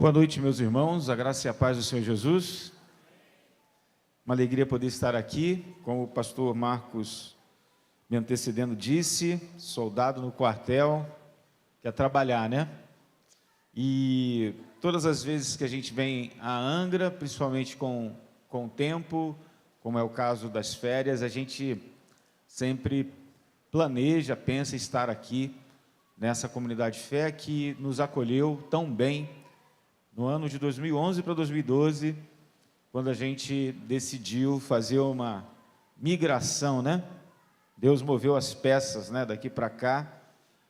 Boa noite, meus irmãos, a graça e a paz do Senhor Jesus. Uma alegria poder estar aqui, como o pastor Marcos me antecedendo disse, soldado no quartel, quer trabalhar, né? E todas as vezes que a gente vem a Angra, principalmente com o tempo, como é o caso das férias, a gente sempre planeja, pensa em estar aqui nessa comunidade de fé que nos acolheu tão bem no ano de 2011 para 2012, quando a gente decidiu fazer uma migração, né? Deus moveu as peças, né, daqui para cá,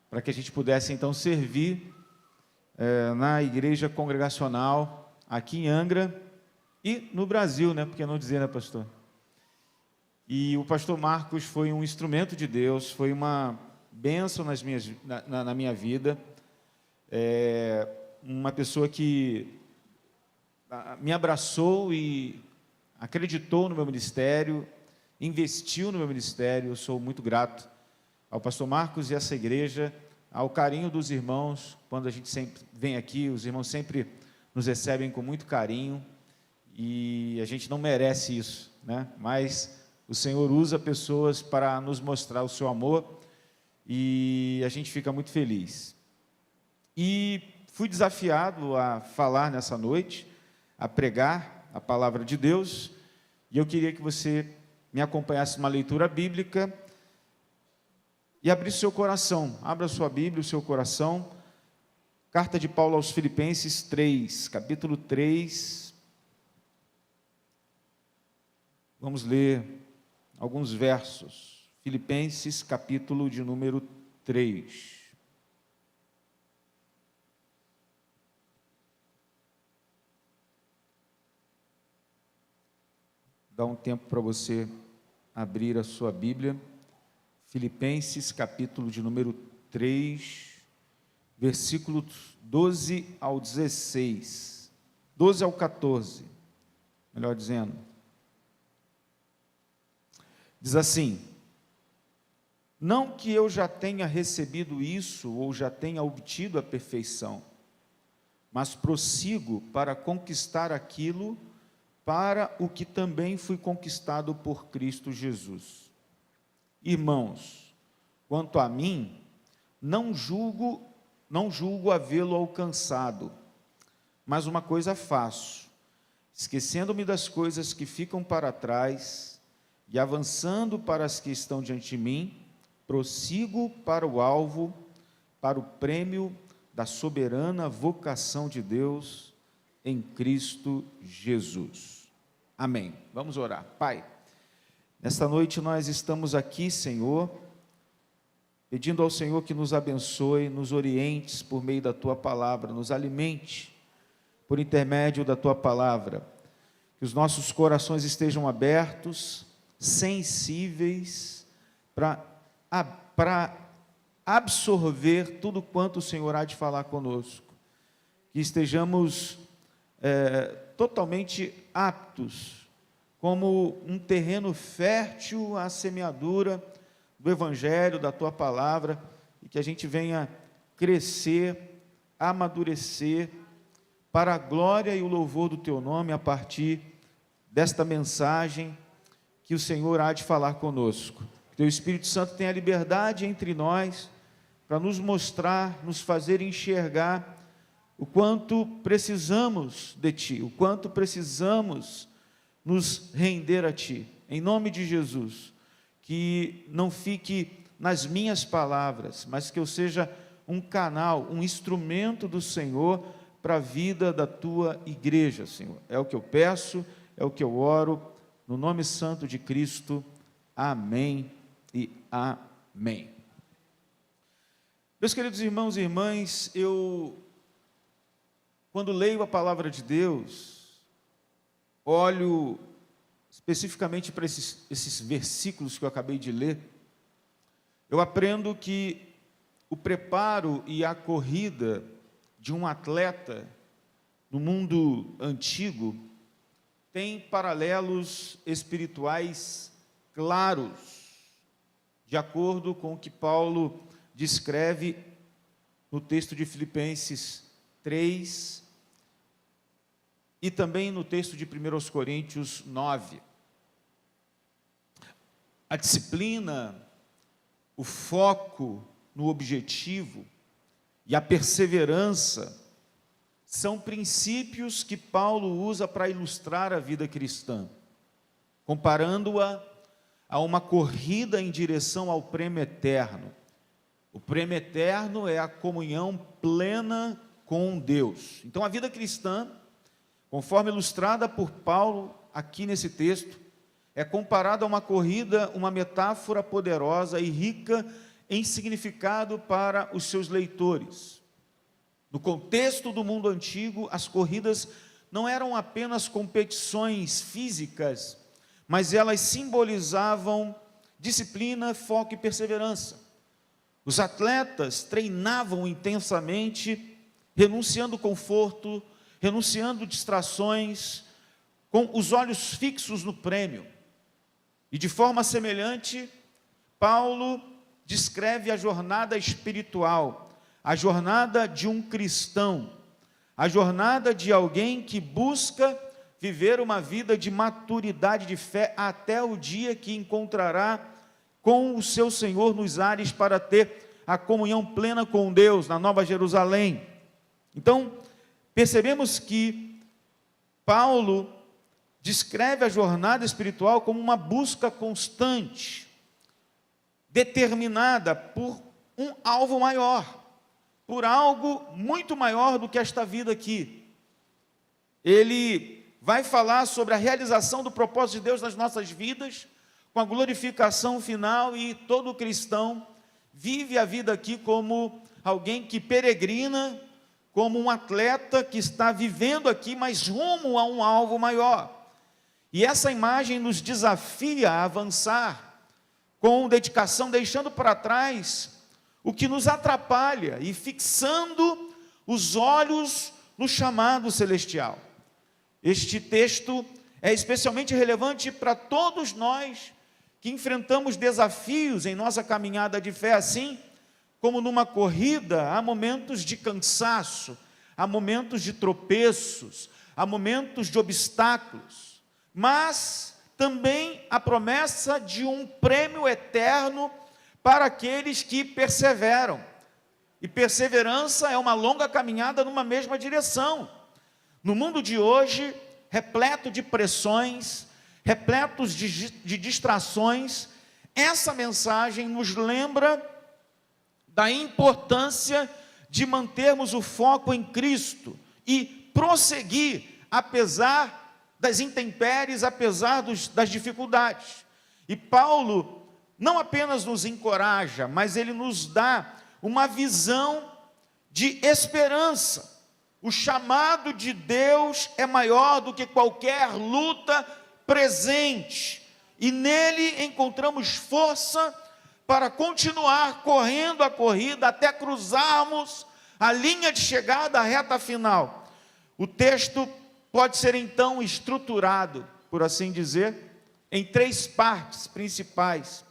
para que a gente pudesse então servir na igreja congregacional aqui em Angra e no Brasil, né? Porque não dizer, né, pastor? E o pastor Marcos foi um instrumento de Deus, foi uma bênção na minha vida, uma pessoa que me abraçou e acreditou no meu ministério, investiu no meu ministério. Eu sou muito grato ao pastor Marcos e essa igreja, ao carinho dos irmãos. Quando a gente sempre vem aqui, os irmãos sempre nos recebem com muito carinho e a gente não merece isso, né? Mas o Senhor usa pessoas para nos mostrar o seu amor e a gente fica muito feliz. E fui desafiado a falar nessa noite, a pregar a palavra de Deus, e eu queria que você me acompanhasse numa leitura bíblica e abrisse seu coração. Abra sua Bíblia, o seu coração. Carta de Paulo aos Filipenses 3, capítulo 3. Vamos ler alguns versos. Filipenses, capítulo de número 3. Dá um tempo para você abrir a sua Bíblia. Filipenses, capítulo de número 3, versículos 12 ao 16. 12 ao 14, melhor dizendo. Diz assim: não que eu já tenha recebido isso ou já tenha obtido a perfeição, mas prossigo para conquistar aquilo para o que também fui conquistado por Cristo Jesus. Irmãos, quanto a mim, não julgo havê-lo alcançado, mas uma coisa faço, esquecendo-me das coisas que ficam para trás e avançando para as que estão diante de mim, prossigo para o alvo, para o prêmio da soberana vocação de Deus em Cristo Jesus. Amém. Vamos orar. Pai, nesta noite nós estamos aqui, Senhor, pedindo ao Senhor que nos abençoe, nos orientes por meio da Tua palavra, nos alimente por intermédio da Tua palavra, que os nossos corações estejam abertos, sensíveis, para absorver tudo quanto o Senhor há de falar conosco, que estejamos totalmente aptos, como um terreno fértil à semeadura do Evangelho, da Tua palavra, e que a gente venha crescer, amadurecer, para a glória e o louvor do Teu nome, a partir desta mensagem que o Senhor há de falar conosco. Que Teu Espírito Santo tenha liberdade entre nós, para nos mostrar, nos fazer enxergar o quanto precisamos de Ti, o quanto precisamos nos render a Ti, em nome de Jesus. Que não fique nas minhas palavras, mas que eu seja um canal, um instrumento do Senhor para a vida da Tua igreja, Senhor. É o que eu peço, é o que eu oro, no nome santo de Cristo. Amém e amém. Meus queridos irmãos e irmãs, quando leio a palavra de Deus, olho especificamente para esses versículos que eu acabei de ler, eu aprendo que o preparo e a corrida de um atleta no mundo antigo tem paralelos espirituais claros, de acordo com o que Paulo descreve no texto de Filipenses 3, e também no texto de 1 Coríntios 9. A disciplina, o foco no objetivo e a perseverança são princípios que Paulo usa para ilustrar a vida cristã, comparando-a a uma corrida em direção ao prêmio eterno. O prêmio eterno é a comunhão plena com Deus. Então a vida cristã, conforme ilustrada por Paulo aqui nesse texto, é comparada a uma corrida, uma metáfora poderosa e rica em significado para os seus leitores. No contexto do mundo antigo, as corridas não eram apenas competições físicas, mas elas simbolizavam disciplina, foco e perseverança. Os atletas treinavam intensamente, renunciando conforto, renunciando distrações, com os olhos fixos no prêmio. E de forma semelhante, Paulo descreve a jornada espiritual, a jornada de um cristão, a jornada de alguém que busca viver uma vida de maturidade de fé até o dia que encontrará com o seu Senhor nos ares para ter a comunhão plena com Deus na Nova Jerusalém. Então, percebemos que Paulo descreve a jornada espiritual como uma busca constante, determinada por um alvo maior, por algo muito maior do que esta vida aqui. Ele vai falar sobre a realização do propósito de Deus nas nossas vidas, com a glorificação final, e todo cristão vive a vida aqui como alguém que peregrina, como um atleta que está vivendo aqui, mas rumo a um alvo maior. E essa imagem nos desafia a avançar com dedicação, deixando para trás o que nos atrapalha e fixando os olhos no chamado celestial. Este texto é especialmente relevante para todos nós que enfrentamos desafios em nossa caminhada de fé, assim como numa corrida, há momentos de cansaço, há momentos de tropeços, há momentos de obstáculos, mas também a promessa de um prêmio eterno para aqueles que perseveram. E perseverança é uma longa caminhada numa mesma direção. No mundo de hoje, repleto de pressões, repletos de distrações, essa mensagem nos lembra da importância de mantermos o foco em Cristo e prosseguir, apesar das intempéries, apesar das dificuldades. E Paulo não apenas nos encoraja, mas ele nos dá uma visão de esperança. O chamado de Deus é maior do que qualquer luta presente, e nele encontramos força para continuar correndo a corrida até cruzarmos a linha de chegada, a reta final. O texto pode ser então estruturado, por assim dizer, em 3 partes principais,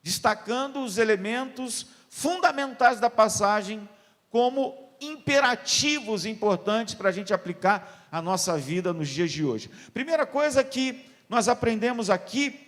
destacando os elementos fundamentais da passagem como imperativos importantes para a gente aplicar a nossa vida nos dias de hoje. Primeira coisa que nós aprendemos aqui,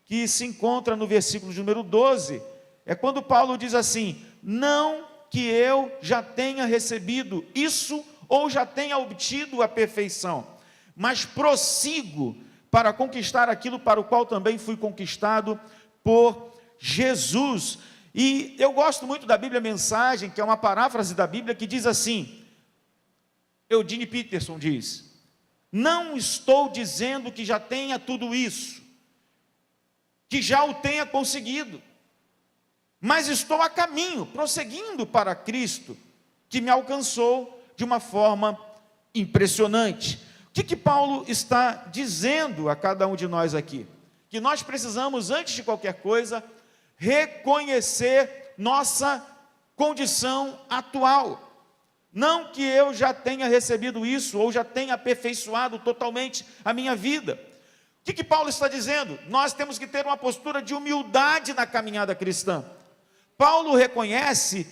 que se encontra no versículo de número 12, é quando Paulo diz assim: não que eu já tenha recebido isso ou já tenha obtido a perfeição, mas prossigo para conquistar aquilo para o qual também fui conquistado por Jesus. E eu gosto muito da Bíblia Mensagem, que é uma paráfrase da Bíblia, que diz assim, Eugene Peterson diz: não estou dizendo que já tenha tudo isso, que já o tenha conseguido, mas estou a caminho, prosseguindo para Cristo, que me alcançou de uma forma impressionante. O que Paulo está dizendo a cada um de nós aqui? Que nós precisamos, antes de qualquer coisa, reconhecer nossa condição atual. Não que eu já tenha recebido isso, ou já tenha aperfeiçoado totalmente a minha vida. O que Paulo está dizendo? Nós temos que ter uma postura de humildade na caminhada cristã. Paulo reconhece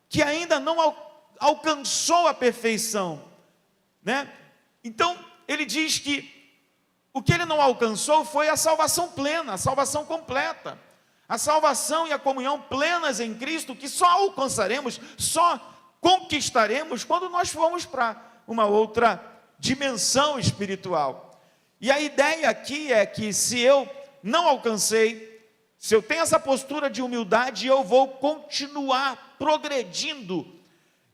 que ainda não alcançou a perfeição, né? Então, ele diz que o que ele não alcançou foi a salvação plena, a salvação completa. A salvação e a comunhão plenas em Cristo, que só alcançaremos, só conquistaremos quando nós formos para uma outra dimensão espiritual. E a ideia aqui é que se eu não alcancei, se eu tenho essa postura de humildade, eu vou continuar progredindo.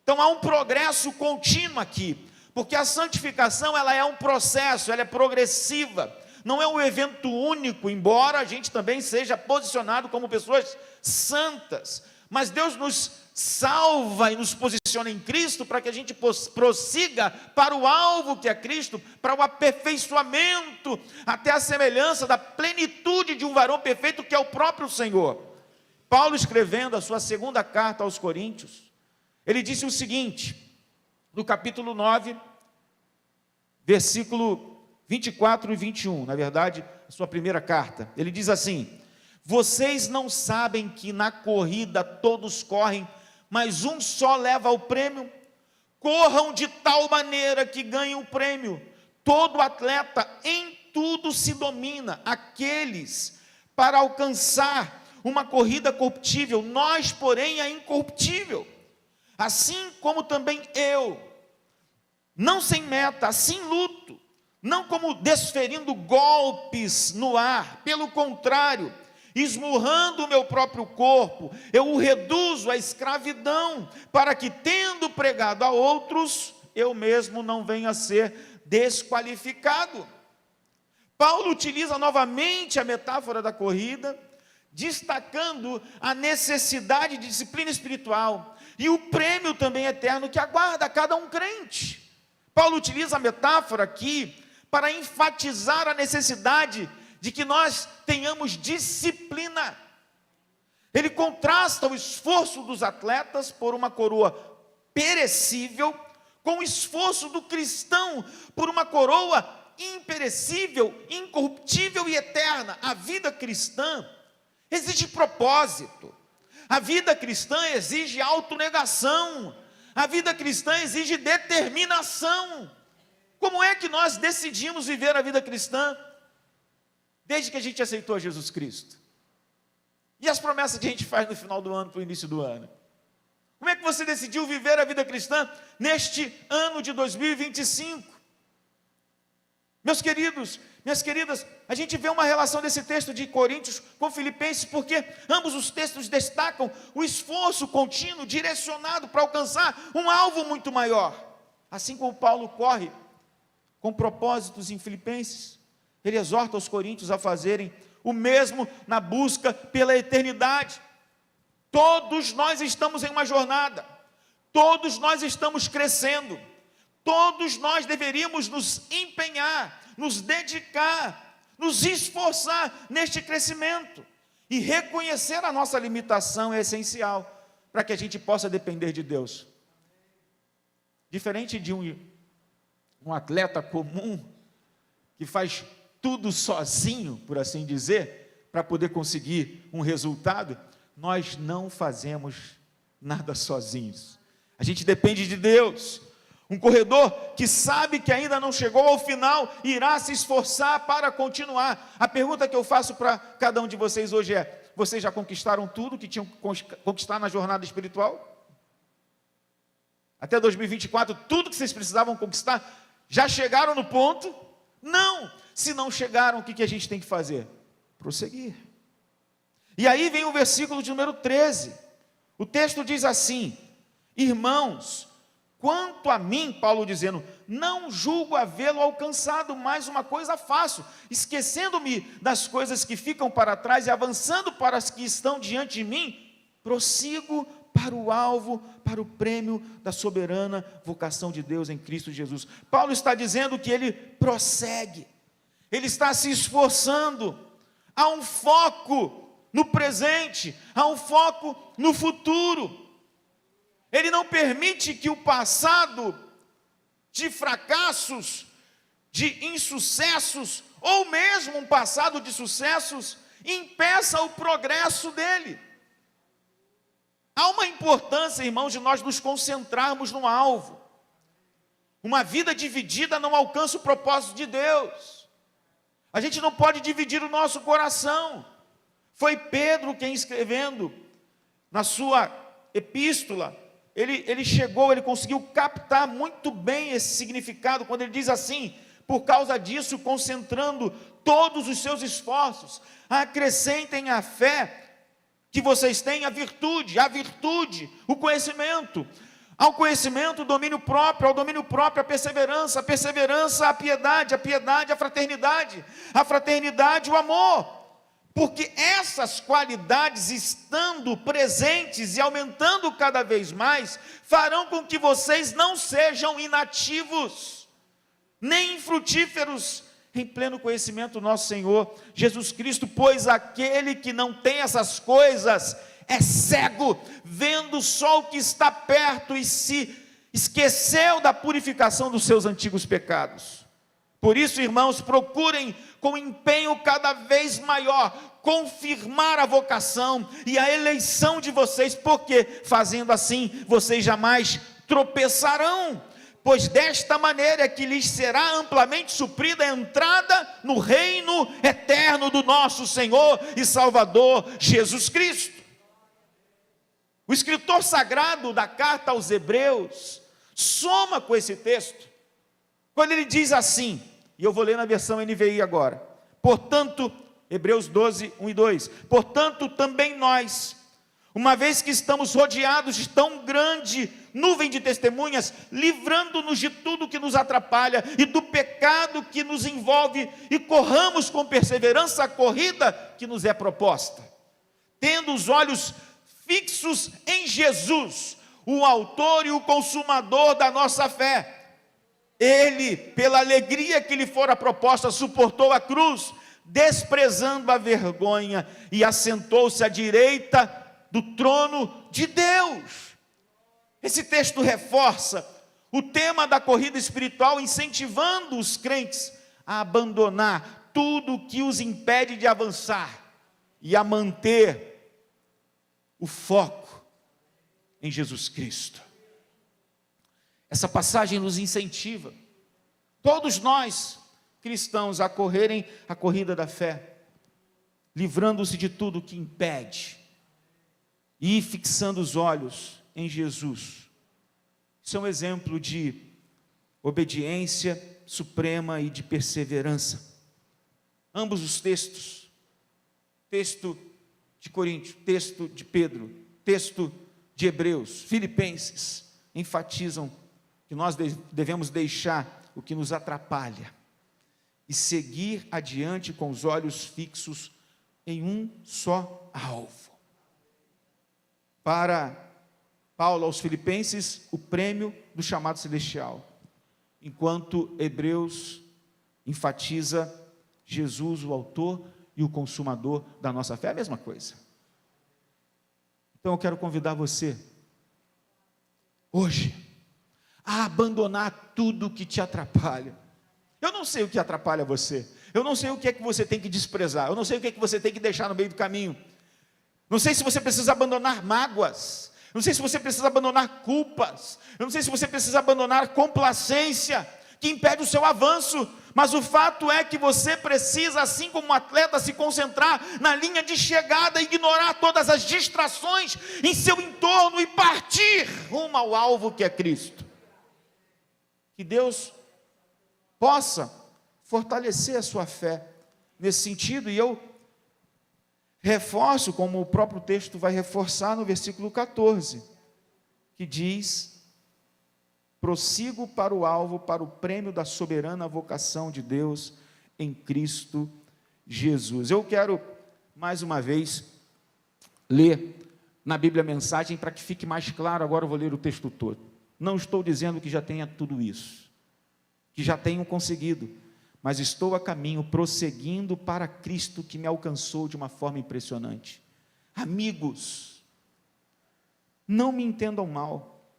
Então há um progresso contínuo aqui, porque a santificação ela é um processo, ela é progressiva. Não é um evento único, embora a gente também seja posicionado como pessoas santas. Mas Deus nos salva e nos posiciona em Cristo para que a gente prossiga para o alvo que é Cristo, para o aperfeiçoamento, até a semelhança da plenitude de um varão perfeito que é o próprio Senhor. Paulo, escrevendo a sua segunda carta aos Coríntios, ele disse o seguinte, no capítulo 9, versículo 24 e 21, na verdade, a sua primeira carta, ele diz assim: vocês não sabem que na corrida todos correm, mas um só leva o prêmio? Corram de tal maneira que ganhem o prêmio. Todo atleta em tudo se domina, aqueles para alcançar uma corrida corruptível, nós, porém, a incorruptível. Assim como também eu, não sem meta, assim luto, não como desferindo golpes no ar, pelo contrário, esmurrando o meu próprio corpo, eu o reduzo à escravidão, para que, tendo pregado a outros, eu mesmo não venha a ser desqualificado. Paulo utiliza novamente a metáfora da corrida, destacando a necessidade de disciplina espiritual, e o prêmio também eterno que aguarda a cada um crente. Paulo utiliza a metáfora aqui, para enfatizar a necessidade de que nós tenhamos disciplina. Ele contrasta o esforço dos atletas por uma coroa perecível, com o esforço do cristão por uma coroa imperecível, incorruptível e eterna. A vida cristã exige propósito, a vida cristã exige autonegação, a vida cristã exige determinação. Como é que nós decidimos viver a vida cristã? Desde que a gente aceitou Jesus Cristo. E as promessas que a gente faz no final do ano para o início do ano? Como é que você decidiu viver a vida cristã neste ano de 2025? Meus queridos, minhas queridas, a gente vê uma relação desse texto de Coríntios com Filipenses, porque ambos os textos destacam o esforço contínuo, direcionado para alcançar um alvo muito maior. Assim como Paulo corre com propósitos em Filipenses, ele exorta os coríntios a fazerem o mesmo na busca pela eternidade. Todos nós estamos em uma jornada, todos nós estamos crescendo, todos nós deveríamos nos empenhar, nos dedicar, nos esforçar neste crescimento, e reconhecer a nossa limitação é essencial, para que a gente possa depender de Deus. Diferente de um atleta comum, que faz tudo sozinho, por assim dizer, para poder conseguir um resultado, nós não fazemos nada sozinhos, a gente depende de Deus. Um corredor que sabe que ainda não chegou ao final, irá se esforçar para continuar. A pergunta que eu faço para cada um de vocês hoje é: vocês já conquistaram tudo que tinham que conquistar na jornada espiritual? Até 2024, tudo que vocês precisavam conquistar, já chegaram no ponto? Não. Se não chegaram, o que a gente tem que fazer? Prosseguir. E aí vem o versículo de número 13. O texto diz assim: irmãos, quanto a mim, Paulo dizendo, não julgo havê-lo alcançado, mas uma coisa faço, esquecendo-me das coisas que ficam para trás e avançando para as que estão diante de mim, prossigo para o alvo, para o prêmio da soberana vocação de Deus em Cristo Jesus. Paulo está dizendo que ele prossegue, ele está se esforçando, há um foco no presente, há um foco no futuro. Ele não permite que o passado de fracassos, de insucessos, ou mesmo um passado de sucessos, impeça o progresso dele. Há uma importância, irmãos, de nós nos concentrarmos no alvo. Uma vida dividida não alcança o propósito de Deus. A gente não pode dividir o nosso coração. Foi Pedro quem, escrevendo na sua epístola, ele conseguiu captar muito bem esse significado, quando ele diz assim: por causa disso, concentrando todos os seus esforços, acrescentem à fé que vocês têm a virtude, o conhecimento, ao conhecimento o domínio próprio, ao domínio próprio a perseverança a piedade, a fraternidade o amor. Porque essas qualidades, estando presentes e aumentando cada vez mais, farão com que vocês não sejam inativos, nem infrutíferos, em pleno conhecimento do nosso Senhor Jesus Cristo, pois aquele que não tem essas coisas é cego, vendo só o que está perto e se esqueceu da purificação dos seus antigos pecados. Por isso, irmãos, procurem com empenho cada vez maior confirmar a vocação e a eleição de vocês, porque fazendo assim, vocês jamais tropeçarão, pois desta maneira é que lhes será amplamente suprida a entrada no reino eterno do nosso Senhor e Salvador Jesus Cristo. O escritor sagrado da carta aos Hebreus soma com esse texto, quando ele diz assim, e eu vou ler na versão NVI agora: portanto, Hebreus 12, 1 e 2, portanto também nós, uma vez que estamos rodeados de tão grande nuvem de testemunhas, livrando-nos de tudo que nos atrapalha e do pecado que nos envolve, e corramos com perseverança a corrida que nos é proposta, tendo os olhos fixos em Jesus, o autor e o consumador da nossa fé. Ele, pela alegria que lhe fora proposta, suportou a cruz, desprezando a vergonha, e assentou-se à direita do trono de Deus. Esse texto reforça o tema da corrida espiritual, incentivando os crentes a abandonar tudo que os impede de avançar e a manter o foco em Jesus Cristo. Essa passagem nos incentiva, todos nós cristãos, a correrem a corrida da fé, livrando-se de tudo que impede e fixando os olhos em Jesus. Isso é um exemplo de obediência suprema e de perseverança. Ambos os textos, texto de Coríntios, texto de Pedro, texto de Hebreus, Filipenses, enfatizam que nós devemos deixar o que nos atrapalha e seguir adiante com os olhos fixos em um só alvo. Para Paulo aos Filipenses, o prêmio do chamado celestial, enquanto Hebreus enfatiza Jesus, o autor e o consumador da nossa fé, é a mesma coisa. Então eu quero convidar você, hoje, a abandonar tudo que te atrapalha. Eu não sei o que atrapalha você, eu não sei o que é que você tem que desprezar, eu não sei o que é que você tem que deixar no meio do caminho, não sei se você precisa abandonar mágoas, não sei se você precisa abandonar culpas, eu não sei se você precisa abandonar complacência, que impede o seu avanço, mas o fato é que você precisa, assim como um atleta, se concentrar na linha de chegada, ignorar todas as distrações em seu entorno e partir rumo ao alvo que é Cristo. Que Deus possa fortalecer a sua fé nesse sentido, e eu reforço, como o próprio texto vai reforçar no versículo 14, que diz: prossigo para o alvo, para o prêmio da soberana vocação de Deus em Cristo Jesus. Eu quero, mais uma vez, ler na Bíblia a mensagem, para que fique mais claro. Agora eu vou ler o texto todo. Não estou dizendo que já tenha tudo isso, que já tenho conseguido, mas estou a caminho, prosseguindo para Cristo, que me alcançou de uma forma impressionante. Amigos, não me entendam mal,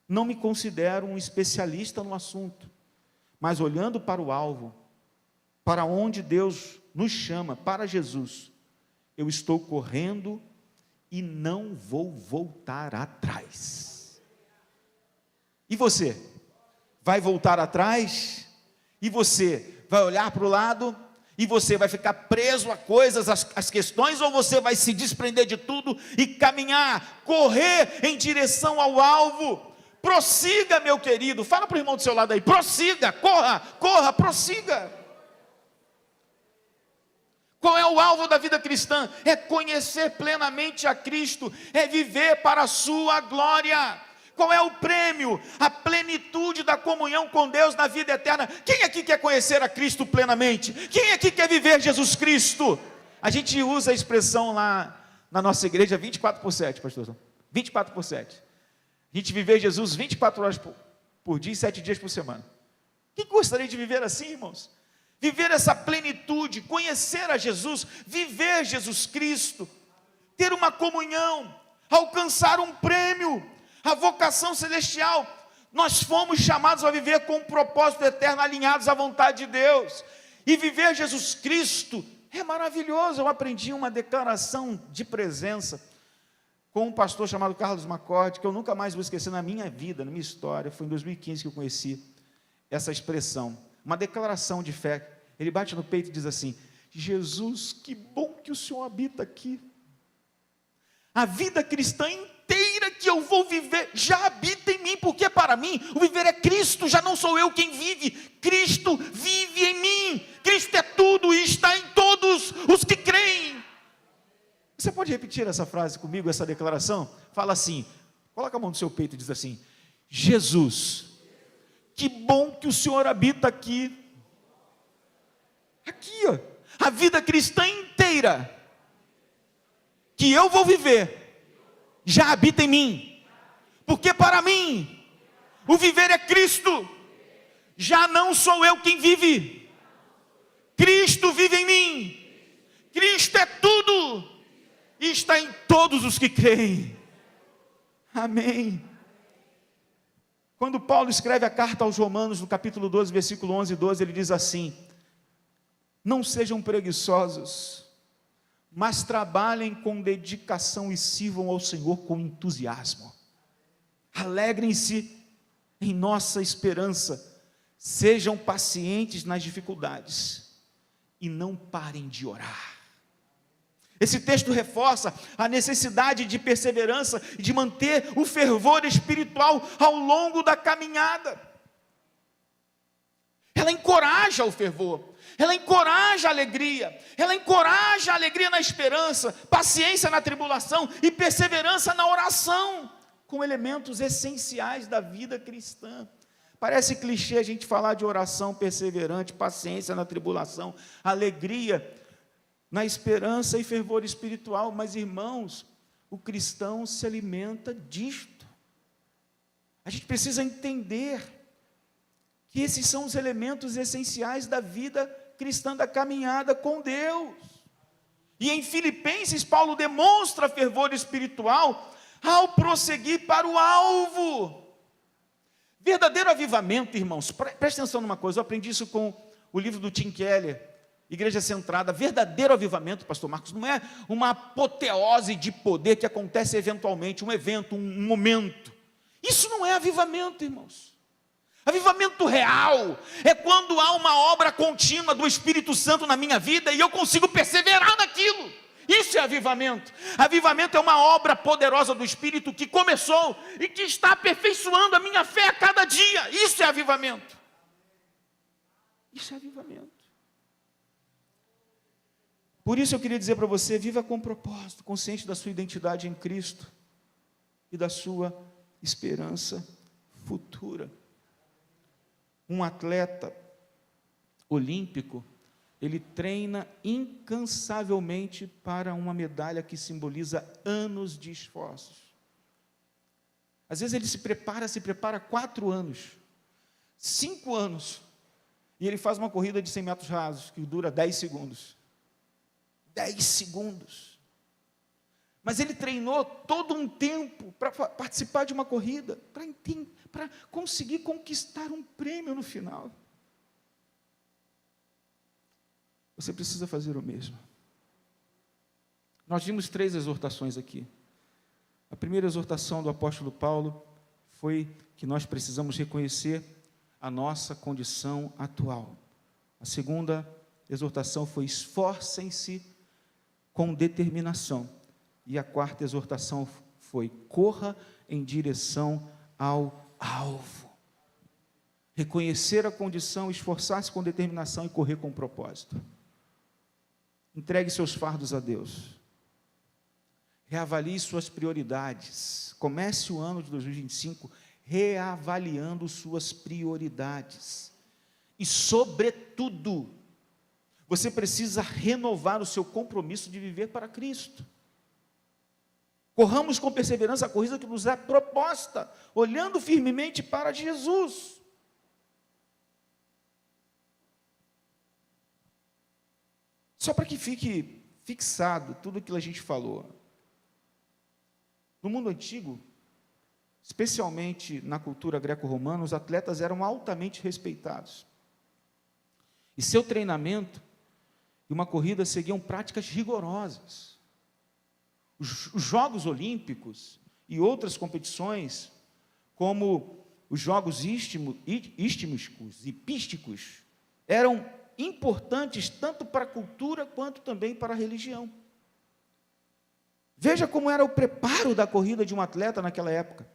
não me considero um especialista no assunto, mas olhando para o alvo, para onde Deus nos chama, para Jesus, eu estou correndo e não vou voltar atrás. E você? vai voltar atrás, e você vai olhar para o lado, e você vai ficar preso a coisas, as questões, ou você vai se desprender de tudo e caminhar, correr em direção ao alvo? Prossiga, meu querido. Fala para o irmão do seu lado aí, prossiga, corra, corra, prossiga. Qual é o alvo da vida cristã? É conhecer plenamente a Cristo, é viver para a sua glória. Qual é o prêmio? A plenitude da comunhão com Deus na vida eterna. Quem aqui quer conhecer a Cristo plenamente? Quem aqui quer viver Jesus Cristo? A gente usa a expressão lá na nossa igreja 24/7, pastor. 24/7. A gente viver Jesus 24 horas por dia e 7 dias por semana. Quem gostaria de viver assim, irmãos? Viver essa plenitude, conhecer a Jesus, viver Jesus Cristo, ter uma comunhão, alcançar um prêmio, a vocação celestial. Nós fomos chamados a viver com um propósito eterno, alinhados à vontade de Deus, e viver Jesus Cristo é maravilhoso. Eu aprendi uma declaração de presença com um pastor chamado Carlos Macorde, que eu nunca mais vou esquecer na minha vida, na minha história. Foi em 2015 que eu conheci essa expressão, uma declaração de fé. Ele bate no peito e diz assim: Jesus, que bom que o Senhor habita aqui. A vida cristã inteira que eu vou viver já habita em mim, porque para mim o viver é Cristo, já não sou eu quem vive, Cristo vive em mim. Cristo é tudo e está em todos os que creem. Você pode repetir essa frase comigo, essa declaração? Fala assim, coloca a mão no seu peito e diz assim: Jesus, que bom que o Senhor habita aqui. Aqui, ó, a vida cristã inteira que eu vou viver já habita em mim, porque para mim o viver é Cristo, já não sou eu quem vive, Cristo vive em mim. Cristo é tudo e está em todos os que creem. Amém. Quando Paulo escreve a carta aos Romanos, no capítulo 12, versículo 11 e 12, ele diz assim: não sejam preguiçosos, mas trabalhem com dedicação e sirvam ao Senhor com entusiasmo. Alegrem-se em nossa esperança, sejam pacientes nas dificuldades e não parem de orar. Esse texto reforça a necessidade de perseverança e de manter o fervor espiritual ao longo da caminhada. Ela encoraja o fervor, ela encoraja a alegria, ela encoraja a alegria na esperança, paciência na tribulação e perseverança na oração, com elementos essenciais da vida cristã. Parece clichê a gente falar de oração perseverante, paciência na tribulação, alegria na esperança e fervor espiritual, mas irmãos, o cristão se alimenta disto. A gente precisa entender que esses são os elementos essenciais da vida cristã, da caminhada com Deus. E em Filipenses, Paulo demonstra fervor espiritual ao prosseguir para o alvo. Verdadeiro avivamento, irmãos, presta atenção numa coisa, eu aprendi isso com o livro do Tim Keller, Igreja Centrada. Verdadeiro avivamento, pastor Marcos, não é uma apoteose de poder que acontece eventualmente, um evento, um momento. Isso não é avivamento, irmãos. Avivamento real é quando há uma obra contínua do Espírito Santo na minha vida e eu consigo perseverar naquilo. Isso é avivamento. Avivamento é uma obra poderosa do Espírito que começou e que está aperfeiçoando a minha fé a cada dia. Isso é avivamento. Isso é avivamento. Por isso eu queria dizer para você, viva com propósito, consciente da sua identidade em Cristo e da sua esperança futura. Um atleta olímpico, ele treina incansavelmente para uma medalha que simboliza anos de esforços. Às vezes ele se prepara 4 anos, 5 anos, e ele faz uma corrida de 100 metros rasos, que dura 10 segundos. 10 segundos. Mas ele treinou todo um tempo para participar de uma corrida, para conseguir conquistar um prêmio no final. Você precisa fazer o mesmo. Nós vimos 3 exortações aqui. A primeira exortação do apóstolo Paulo foi que nós precisamos reconhecer a nossa condição atual. A segunda exortação foi: esforcem-se com determinação. E a quarta exortação foi: corra em direção ao alvo. Reconhecer a condição, esforçar-se com determinação e correr com propósito. Entregue seus fardos a Deus. Reavalie suas prioridades. Comece o ano de 2025 reavaliando suas prioridades. E, sobretudo, você precisa renovar o seu compromisso de viver para Cristo. Corramos com perseverança a corrida que nos é proposta, olhando firmemente para Jesus. Só para que fique fixado tudo aquilo que a gente falou. No mundo antigo, especialmente na cultura greco-romana, os atletas eram altamente respeitados. E seu treinamento e uma corrida seguiam práticas rigorosas. Os Jogos Olímpicos e outras competições, como os Jogos Istmicos e Písticos, eram importantes tanto para a cultura quanto também para a religião. Veja como era o preparo da corrida de um atleta naquela época.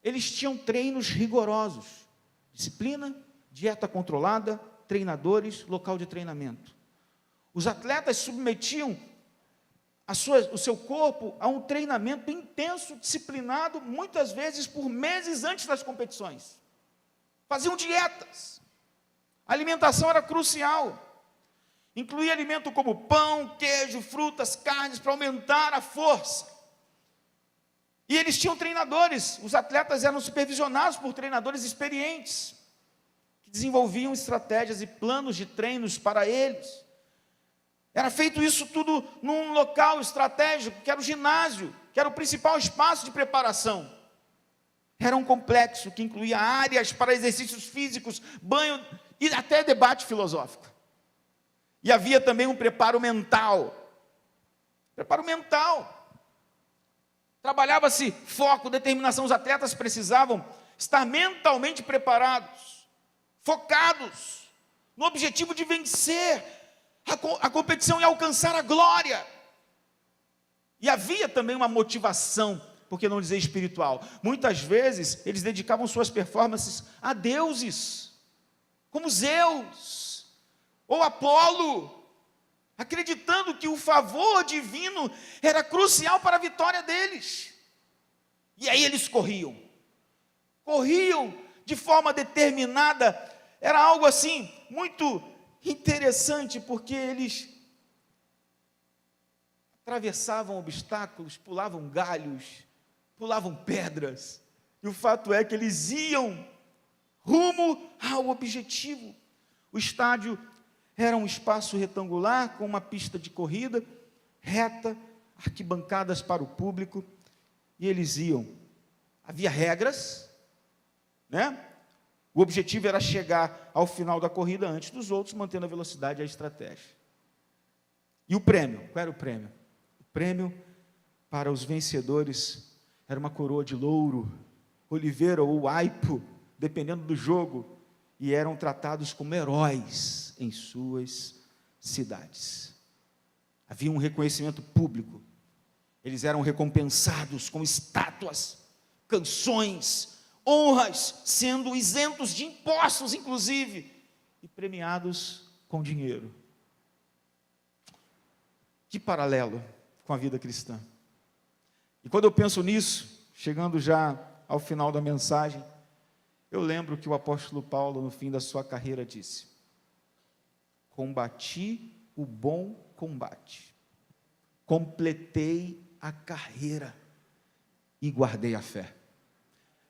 Eles tinham treinos rigorosos, disciplina, dieta controlada, treinadores, local de treinamento. Os atletas submetiam o seu corpo a um treinamento intenso, disciplinado, muitas vezes por meses antes das competições. Faziam dietas. A alimentação era crucial. Incluía alimento como pão, queijo, frutas, carnes, para aumentar a força. E eles tinham treinadores. Os atletas eram supervisionados por treinadores experientes, que desenvolviam estratégias e planos de treinos para eles. Era feito isso tudo num local estratégico, que era o ginásio, que era o principal espaço de preparação. Era um complexo que incluía áreas para exercícios físicos, banho e até debate filosófico. E havia também um preparo mental. Preparo mental. Trabalhava-se foco, determinação. Os atletas precisavam estar mentalmente preparados, focados, no objetivo de vencer a competição e alcançar a glória. E havia também uma motivação, por que não dizer espiritual. Muitas vezes eles dedicavam suas performances a deuses, como Zeus ou Apolo, acreditando que o favor divino era crucial para a vitória deles. E aí eles corriam de forma determinada. Era algo assim muito interessante, porque eles atravessavam obstáculos, pulavam galhos, pulavam pedras, e o fato é que eles iam rumo ao objetivo. O estádio era um espaço retangular, com uma pista de corrida reta, arquibancadas para o público, e eles iam. Havia regras, né? O objetivo era chegar ao final da corrida antes dos outros, mantendo a velocidade e a estratégia. E o prêmio? Qual era o prêmio? O prêmio para os vencedores era uma coroa de louro, oliveira ou aipo, dependendo do jogo, e eram tratados como heróis em suas cidades. Havia um reconhecimento público. Eles eram recompensados com estátuas, canções, honras, sendo isentos de impostos, inclusive, e premiados com dinheiro. Que paralelo com a vida cristã. E quando eu penso nisso, chegando já ao final da mensagem, eu lembro que o apóstolo Paulo, no fim da sua carreira, disse: combati o bom combate, completei a carreira e guardei a fé.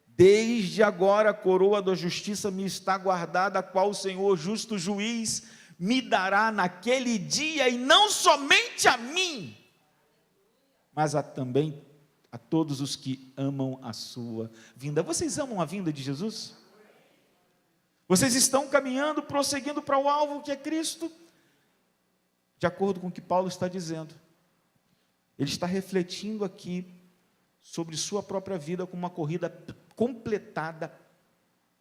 Desde agora a coroa da justiça me está guardada, a qual o Senhor, justo juiz, me dará naquele dia, e não somente a mim, mas também a todos os que amam a sua vinda. Vocês amam a vinda de Jesus? Vocês estão caminhando, prosseguindo para o alvo que é Cristo? De acordo com o que Paulo está dizendo, ele está refletindo aqui sobre sua própria vida como uma corrida completada,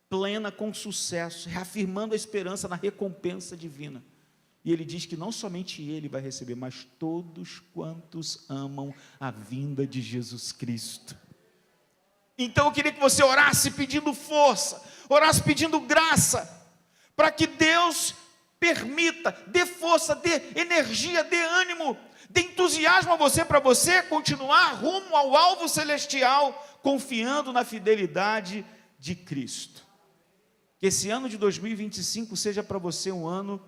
plena, com sucesso, reafirmando a esperança na recompensa divina. E ele diz que não somente ele vai receber, mas todos quantos amam a vinda de Jesus Cristo. Então eu queria que você orasse pedindo força, orasse pedindo graça, para que Deus permita, dê força, dê energia, dê ânimo, dê entusiasmo a você, para você continuar rumo ao alvo celestial, confiando na fidelidade de Cristo. Que esse ano de 2025 seja para você um ano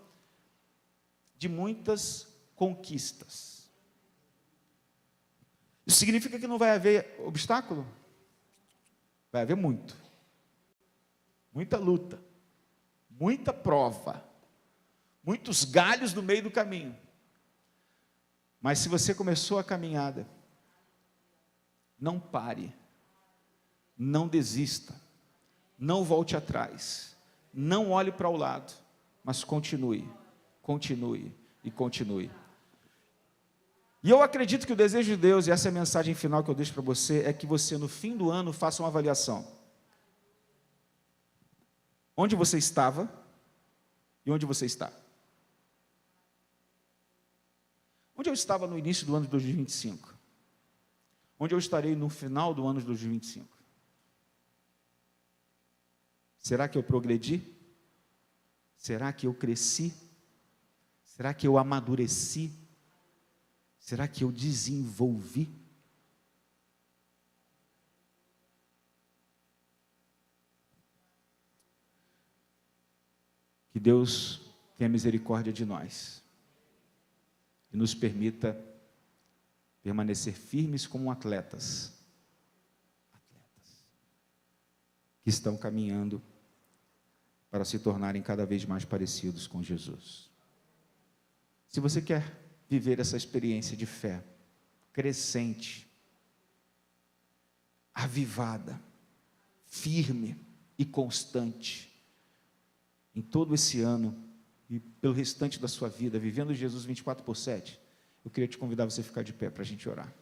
de muitas conquistas. Isso significa que não vai haver obstáculo? Vai haver muita luta, muita prova, muitos galhos no meio do caminho. Mas se você começou a caminhada, não pare, não desista, não volte atrás, não olhe para o lado, mas continue e continue. E eu acredito que o desejo de Deus, e essa é a mensagem final que eu deixo para você, é que você no fim do ano faça uma avaliação. Onde você estava e onde você está. Onde eu estava no início do ano de 2025? Onde eu estarei no final do ano de 2025? Será que eu progredi? Será que eu cresci? Será que eu amadureci? Será que eu desenvolvi? Que Deus tenha misericórdia de nós e nos permita permanecer firmes como atletas que estão caminhando para se tornarem cada vez mais parecidos com Jesus. Se você quer viver essa experiência de fé crescente, avivada, firme e constante, em todo esse ano e pelo restante da sua vida, vivendo Jesus 24/7, eu queria te convidar a você a ficar de pé para a gente orar.